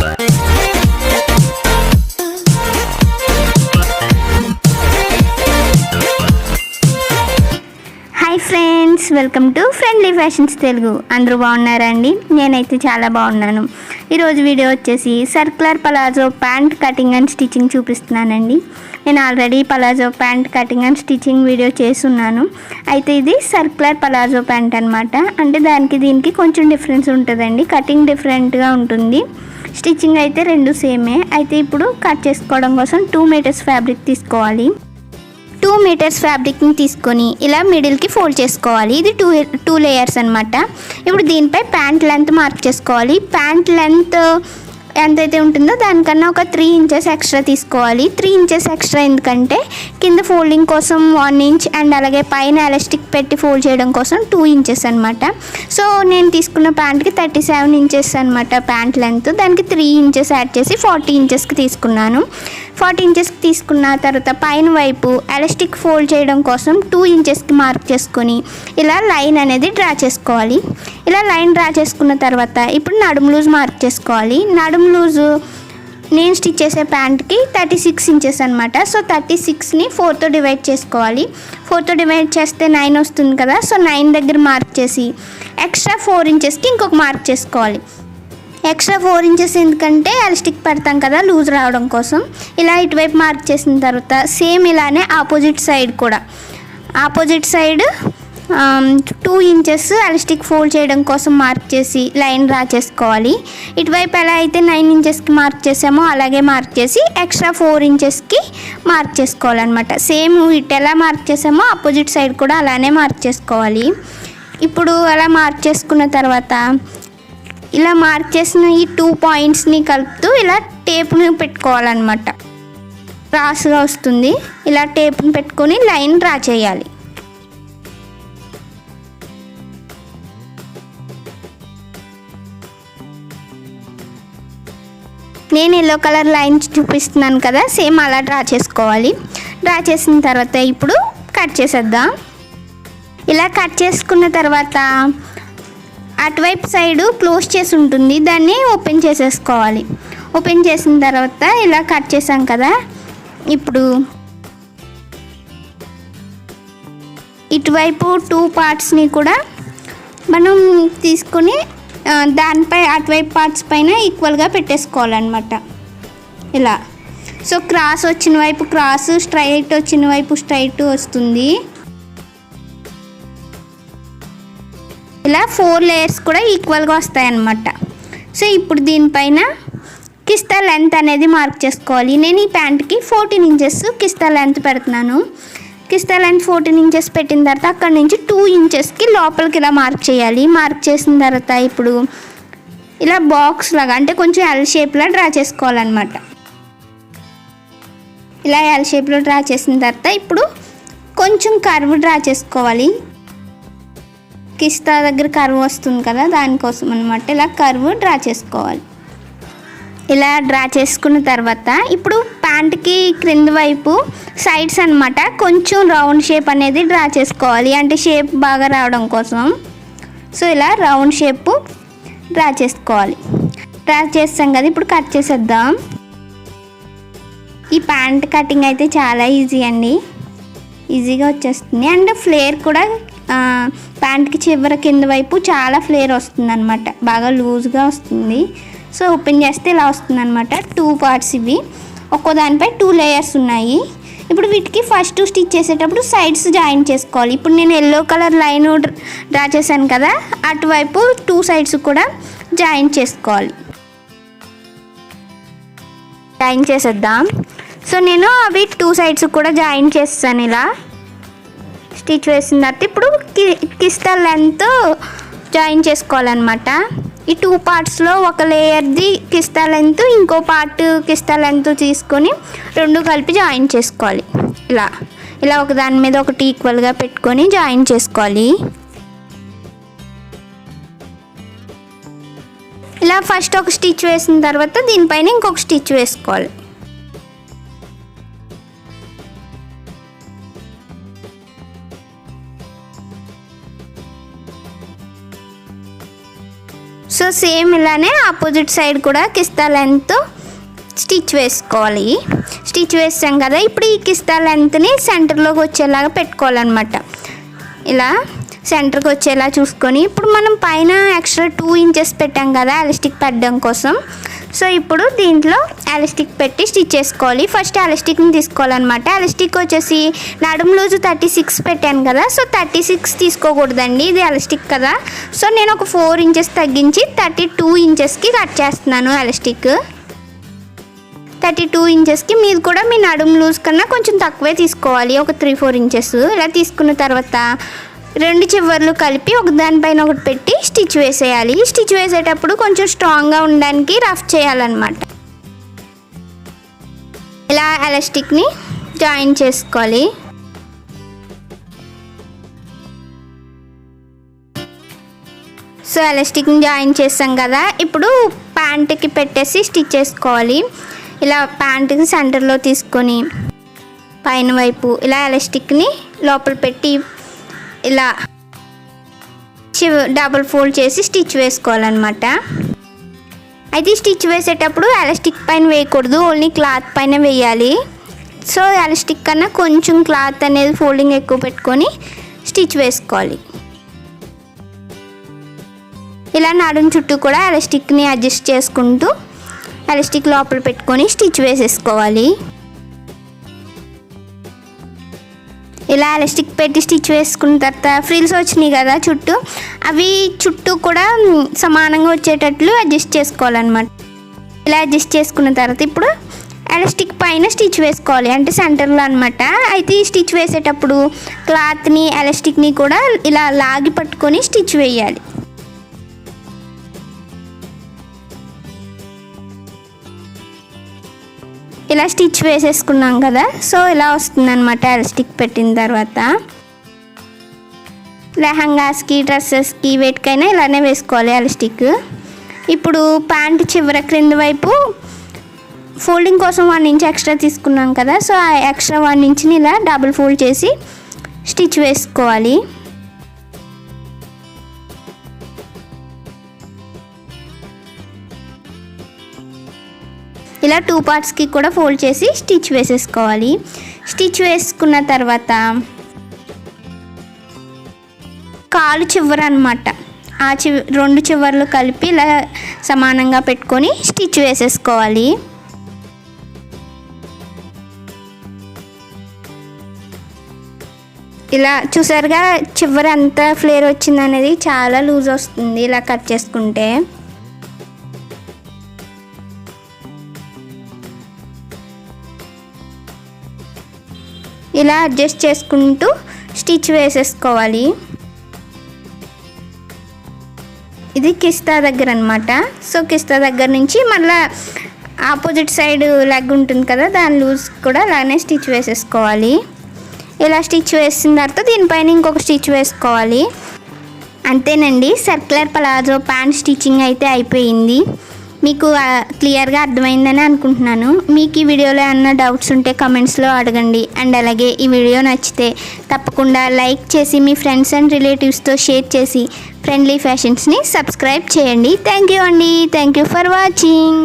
Hi friends, welcome to friendly fashions Telugu. అందరూ బాగున్నారా అండి? నేనైతే చాలా బాగున్నాను. ఈరోజు వీడియో వచ్చేసి circular palazzo pant cutting and stitching చూపిస్తున్నానండి. నేను already palazzo pant cutting and stitching video చేస్తున్నాను. అయితే ఇది సర్క్యులర్ పలాజో ప్యాంట్ అనమాట. అంటే దానికి దీనికి కొంచెం డిఫరెన్స్ ఉంటుందండి. కటింగ్ డిఫరెంట్గా ఉంటుంది, స్టిచ్చింగ్ అయితే రెండు సేమే. అయితే ఇప్పుడు కట్ చేసుకోవడం కోసం 2 మీటర్స్ ఫ్యాబ్రిక్ తీసుకోవాలి. 2 మీటర్స్ ఫ్యాబ్రిక్ని తీసుకొని ఇలా మిడిల్కి ఫోల్డ్ చేసుకోవాలి. ఇది టూ లేయర్స్ అనమాట. ఇప్పుడు దీనిపై ప్యాంట్ లెంత్ మార్క్ చేసుకోవాలి. ప్యాంట్ లెంత్ ఎంతైతే ఉంటుందో దానికన్నా ఒక 3 ఇంచెస్ ఎక్స్ట్రా తీసుకోవాలి. 3 ఇంచెస్ ఎక్స్ట్రా ఎందుకంటే కింద ఫోల్డింగ్ కోసం 1 ఇంచ్ అండ్ అలాగే పైన ఎలాస్టిక్ పెట్టి ఫోల్డ్ చేయడం కోసం 2 ఇంచెస్ అనమాట. సో నేను తీసుకున్న ప్యాంట్కి 37 ఇంచెస్ అనమాట ప్యాంట్ లెంత్. దానికి 3 ఇంచెస్ యాడ్ చేసి 40 ఇంచెస్కి తీసుకున్నాను. 40 ఇంచెస్కి తీసుకున్న తర్వాత పైన వైపు ఎలాస్టిక్ ఫోల్డ్ చేయడం కోసం 2 ఇంచెస్కి మార్క్ చేసుకొని ఇలా లైన్ అనేది డ్రా చేసుకోవాలి. ఇలా లైన్ డ్రా చేసుకున్న తర్వాత ఇప్పుడు నడుము లూజ్ మార్క్ చేసుకోవాలి. నడుము లూజు నేను స్టిచ్ చేసే ప్యాంట్కి 36 ఇంచెస్ అనమాట. సో 36ని 4తో డివైడ్ చేసుకోవాలి. 4తో డివైడ్ చేస్తే 9 వస్తుంది కదా. సో 9 దగ్గర మార్క్ చేసి ఎక్స్ట్రా 4 ఇంచెస్కి ఇంకొక మార్క్ చేసుకోవాలి. ఎక్స్ట్రా 4 ఇంచెస్ ఎందుకంటే ఎలాస్టిక్ పెడతాం కదా లూజ్ రావడం కోసం. ఇలా ఇటువైపు మార్క్ చేసిన తర్వాత సేమ్ ఇలానే ఆపోజిట్ సైడ్ కూడా opposite side 2 inches elastic fold చేయడం కోసం మార్క్ చేసి లైన్ డ్రా చేసుకోవాలి. ఇటువైపు ఎలా అయితే 9 ఇంచెస్కి మార్క్ చేసామో అలాగే మార్క్ చేసి ఎక్స్ట్రా 4 ఇంచెస్కి మార్క్ చేసుకోవాలన్నమాట. సేమ్ ఇటు ఎలా మార్క్ చేసామో ఆపోజిట్ సైడ్ కూడా అలానే మార్క్ చేసుకోవాలి. ఇప్పుడు అలా మార్క్ చేసుకున్న తర్వాత ఇలా మార్క్ చేసిన ఈ 2 పాయింట్స్ని కలుపుతూ ఇలా టేప్ని పెట్టుకోవాలన్నమాట. క్రాస్గా వస్తుంది. ఇలా టేప్ని పెట్టుకొని లైన్ డ్రా చేయాలి. నేను ఎల్లో కలర్ లైన్ చూపిస్తున్నాను కదా, సేమ్ అలా డ్రా చేసుకోవాలి. డ్రా చేసిన తర్వాత ఇప్పుడు కట్ చేసేద్దాం. ఇలా కట్ చేసుకున్న తర్వాత అటువైపు సైడు క్లోజ్ చేసి ఉంటుంది, దాన్ని ఓపెన్ చేసేసుకోవాలి. ఓపెన్ చేసిన తర్వాత ఇలా కట్ చేసాం కదా, ఇప్పుడు ఇటువైపు 2 పార్ట్స్ని కూడా మనం తీసుకొని దానిపై అటువైపు పార్ట్స్ పైన ఈక్వల్గా పెట్టేసుకోవాలన్నమాట. ఇలా సో క్రాస్ వచ్చిన వైపు క్రాస్, స్ట్రైట్ వచ్చిన వైపు స్ట్రైట్ వస్తుంది. ఇలా 4 లేయర్స్ కూడా ఈక్వల్గా వస్తాయన్నమాట. సో ఇప్పుడు దీనిపైన కిస్తా లెంత్ అనేది మార్క్ చేసుకోవాలి. నేను ఈ ప్యాంట్కి 14 ఇంచెస్ కిస్తా లెంత్ పెడుతున్నాను. కిస్తా లెంత్ 14 ఇంచెస్ పెట్టిన తర్వాత అక్కడ నుంచి 2 ఇంచెస్కి లోపలికి ఇలా మార్క్ చేయాలి. మార్క్ చేసిన తర్వాత ఇప్పుడు ఇలా బాక్స్ లాగా అంటే కొంచెం ఎల్ షేప్లో డ్రా చేసుకోవాలన్నమాట. ఇలా ఎల్ షేప్లో డ్రా చేసిన తర్వాత ఇప్పుడు కొంచెం కర్వ్ డ్రా చేసుకోవాలి. కిస్తా దగ్గర కర్వ్ వస్తుంది కదా, దానికోసం అనమాట ఇలా కర్వ్ డ్రా చేసుకోవాలి. ఇలా డ్రా చేసుకున్న తర్వాత ఇప్పుడు ప్యాంట్కి క్రింద వైపు సైడ్స్ అనమాట కొంచెం రౌండ్ షేప్ అనేది డ్రా చేసుకోవాలి, అంటే షేప్ బాగా రావడం కోసం. సో ఇలా రౌండ్ షేప్ డ్రా చేసుకోవాలి. డ్రా చేస్తాం కదా, ఇప్పుడు కట్ చేసేద్దాం. ఈ ప్యాంట్ కటింగ్ అయితే చాలా ఈజీ అండి, ఈజీగా వచ్చేస్తుంది. అండ్ ఫ్లేర్ కూడా ప్యాంట్కి చివర కింద వైపు చాలా ఫ్లేర్ వస్తుంది అనమాట, బాగా లూజ్గా వస్తుంది. సో ఓపెన్ చేస్తే ఇలా వస్తుంది అనమాట. 2 పార్ట్స్ ఇవి, ఒక్కో దానిపై 2 లేయర్స్ ఉన్నాయి. ఇప్పుడు వీటికి ఫస్ట్ స్టిచ్ చేసేటప్పుడు సైడ్స్ జాయిన్ చేసుకోవాలి. ఇప్పుడు నేను ఎల్లో కలర్ లైన్ డ్రా చేశాను కదా, అటువైపు 2 సైడ్స్ కూడా జాయిన్ చేసుకోవాలి. జాయిన్ చేసేద్దాం. సో నేను అవి 2 సైడ్స్ కూడా జాయిన్ చేస్తాను. ఇలా స్టిచ్ వేసిన తర్వాత ఇప్పుడు కిస్తా లెంత్ జాయిన్ చేసుకోవాలన్నమాట. ఈ 2 పార్ట్స్లో ఒక లేయర్ది కిస్తా లెంత్, ఇంకో పార్ట్ కిస్తా లెంత్ తీసుకొని 2 కలిపి జాయిన్ చేసుకోవాలి. ఇలా ఒక దాని మీద ఒకటి ఈక్వల్గా పెట్టుకొని జాయిన్ చేసుకోవాలి. ఇలా ఫస్ట్ ఒక స్టిచ్ వేసిన తర్వాత దీనిపైన ఇంకొక స్టిచ్ వేసుకోవాలి. సో సేమ్ ఇలానే ఆపోజిట్ సైడ్ కూడా కిస్తా లెంత్ స్టిచ్ వేసుకోవాలి. స్టిచ్ వేసాం కదా, ఇప్పుడు ఈ కిస్తా లెంత్ని సెంటర్లోకి వచ్చేలాగా పెట్టుకోవాలన్నమాట. ఇలా సెంటర్కి వచ్చేలా చూసుకొని ఇప్పుడు మనం పైన ఎక్స్ట్రా 2 ఇంచెస్ పెట్టాం కదా ఎలాస్టిక్ పెట్టడం కోసం. సో ఇప్పుడు దీంట్లో ఎలాస్టిక్ పెట్టి స్టిచ్ చేసుకోవాలి. ఫస్ట్ ఎలాస్టిక్ని తీసుకోవాలన్నమాట. ఎలాస్టిక్ వచ్చేసి నడుము లూజు 36 పెట్టాను కదా, సో 36 తీసుకోకూడదండి, ఇది ఎలాస్టిక్ కదా. సో నేను ఒక 4 ఇంచెస్ తగ్గించి 32 ఇంచెస్కి కట్ చేస్తున్నాను ఎలాస్టిక్. 32 ఇంచెస్కి మీరు కూడా మీ నడుము లూజ్ కన్నా కొంచెం తక్కువే తీసుకోవాలి, ఒక 3-4 ఇంచెస్. ఇలా తీసుకున్న తర్వాత 2 చివర్లు కలిపి ఒక దానిపైన ఒకటి పెట్టి స్టిచ్ వేసేయాలి. స్టిచ్ వేసేటప్పుడు కొంచెం స్ట్రాంగ్గా ఉండడానికి రఫ్ చేయాలన్నమాట. ఇలా ఎలాస్టిక్ని జాయిన్ చేసుకోవాలి. సో ఎలాస్టిక్ని జాయిన్ చేసాం కదా, ఇప్పుడు ప్యాంట్కి పెట్టేసి స్టిచ్ చేసుకోవాలి. ఇలా ప్యాంట్కి సెంటర్లో తీసుకొని పైన వైపు ఇలా ఎలాస్టిక్ని లోపల పెట్టి ఇలా డబుల్ ఫోల్డ్ చేసి స్టిచ్ వేసుకోవాలన్నమాట. అయితే స్టిచ్ వేసేటప్పుడు ఎలాస్టిక్ పైన వేయకూడదు, ఓన్లీ క్లాత్ పైన వేయాలి. సో ఎలాస్టిక్ కన్నా కొంచెం క్లాత్ అనేది ఫోల్డింగ్ ఎక్కువ పెట్టుకొని స్టిచ్ వేసుకోవాలి. ఇలా నడుము చుట్టూ కూడా ఎలాస్టిక్ని అడ్జస్ట్ చేసుకుంటూ ఎలాస్టిక్ లోపల పెట్టుకొని స్టిచ్ వేసేసుకోవాలి. ఇలా ఎలాస్టిక్ పెట్టి స్టిచ్ వేసుకున్న తర్వాత ఫ్రిల్స్ వచ్చినాయి కదా చుట్టూ, అవి చుట్టూ కూడా సమానంగా వచ్చేటట్లు అడ్జస్ట్ చేసుకోవాలన్నమాట. ఇలా అడ్జస్ట్ చేసుకున్న తర్వాత ఇప్పుడు ఎలాస్టిక్ పైన స్టిచ్ వేసుకోవాలి, అంటే సెంటర్లో అనమాట. అయితే ఈ స్టిచ్ వేసేటప్పుడు క్లాత్ని ఎలాస్టిక్ని కూడా ఇలా లాగి పట్టుకొని స్టిచ్ వేయాలి. ఇలా స్టిచ్ వేసేసుకున్నాం కదా, సో ఇలా వస్తుందన్నమాట ఎలాస్టిక్ పెట్టిన తర్వాత. లెహంగాస్కి, డ్రెస్సెస్కి, వేటికైనా ఇలానే వేసుకోవాలి ఎలాస్టిక్. ఇప్పుడు ప్యాంట్ చివర క్రింద వైపు ఫోల్డింగ్ కోసం 1 ఇంచ్ ఎక్స్ట్రా తీసుకున్నాం కదా, సో ఆ ఎక్స్ట్రా 1 ఇంచ్ని ఇలా డబుల్ ఫోల్డ్ చేసి స్టిచ్ వేసుకోవాలి. ఇలా 2 పార్ట్స్కి కూడా ఫోల్డ్ చేసి స్టిచ్ వేసేసుకోవాలి. స్టిచ్ వేసుకున్న తర్వాత కాలు చివర అనమాట, ఆ 2 చివర్లు కలిపి ఇలా సమానంగా పెట్టుకొని స్టిచ్ వేసేసుకోవాలి. ఇలా చూసారుగా చివర ఎంత ఫ్లేర్ వచ్చింది అనేది, చాలా లూజ్ వస్తుంది ఇలా కట్ చేసుకుంటే. ఇలా అడ్జస్ట్ చేసుకుంటూ స్టిచ్ వేసేసుకోవాలి. ఇది కిస్తా దగ్గర అనమాట. సో కిస్తా దగ్గర నుంచి మళ్ళీ ఆపోజిట్ సైడ్ లెగ్ ఉంటుంది కదా, దాని లూజ్ కూడా అలానే స్టిచ్ వేసేసుకోవాలి. ఇలా స్టిచ్ వేసిన తర్వాత దీనిపైన ఇంకొక స్టిచ్ వేసుకోవాలి. అంతేనండి, సర్క్యులర్ పలాజో ప్యాంట్ స్టిచ్చింగ్ అయితే అయిపోయింది. మీకు క్లియర్గా అర్థమైందని అనుకుంటున్నాను. మీకు ఈ వీడియోలో ఏమన్నా డౌట్స్ ఉంటే కమెంట్స్లో అడగండి. అండ్ అలాగే ఈ వీడియో నచ్చితే తప్పకుండా లైక్ చేసి మీ ఫ్రెండ్స్ అండ్ రిలేటివ్స్తో షేర్ చేసి ఫ్రెండ్లీ ఫ్యాషన్స్ని సబ్స్క్రైబ్ చేయండి. థ్యాంక్ యూ అండి. Thank you for watching.